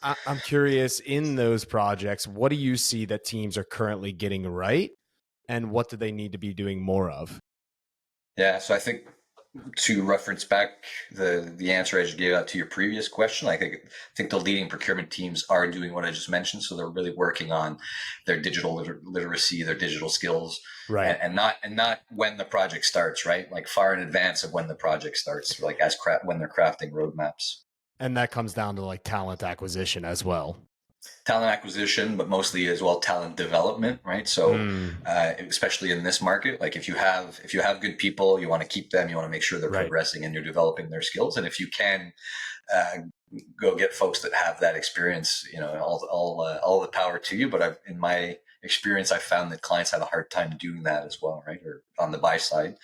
I'm curious, in those projects, what do you see that teams are currently getting right, and what do they need to be doing more of? Yeah, so I think to reference back the answer I just gave out to your previous question, I think the leading procurement teams are doing what I just mentioned. So they're really working on their digital literacy, their digital skills, Right. and not when the project starts, right? Like far in advance of when the project starts, like when they're crafting roadmaps. And that comes down to like talent acquisition as well. Talent acquisition, but mostly as well talent development, right? So, Mm, especially in this market, like if you have good people, you want to keep them. You want to make sure they're right. progressing and you're developing their skills. And if you can uh, go get folks that have that experience, all the power to you. But in my experience, I found that clients have a hard time doing that as well, right? Or on the buy side,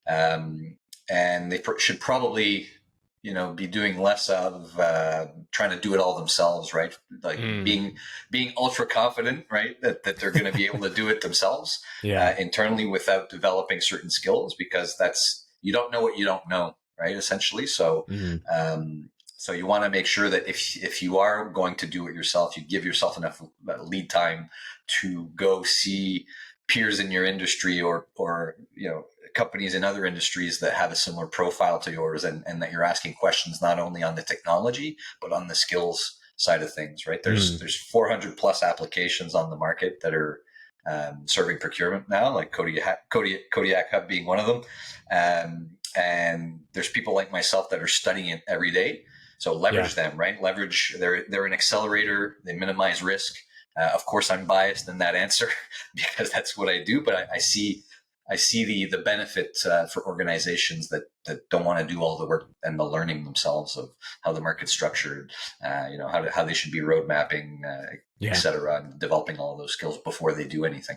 and they should probably be doing less of trying to do it all themselves, right? Like Mm, being ultra confident, right, that they're going to be able to do it themselves yeah. internally without developing certain skills, because that's you don't know what you don't know, right? Essentially, Mm, so you want to make sure that if you are going to do it yourself, you give yourself enough lead time to go see peers in your industry or companies in other industries that have a similar profile to yours, and that you're asking questions not only on the technology but on the skills side of things, right? mm, There's 400 plus applications on the market that are serving procurement now, like Kodiak Hub being one of them. And there's people like myself that are studying it every day. So yeah. leverage them, right? They're an accelerator. They minimize risk. Of course, I'm biased in that answer because that's what I do. But I see the benefit for organizations that don't want to do all the work and the learning themselves of how the market's structured, how they should be road mapping, et Yeah. cetera, and developing all of those skills before they do anything.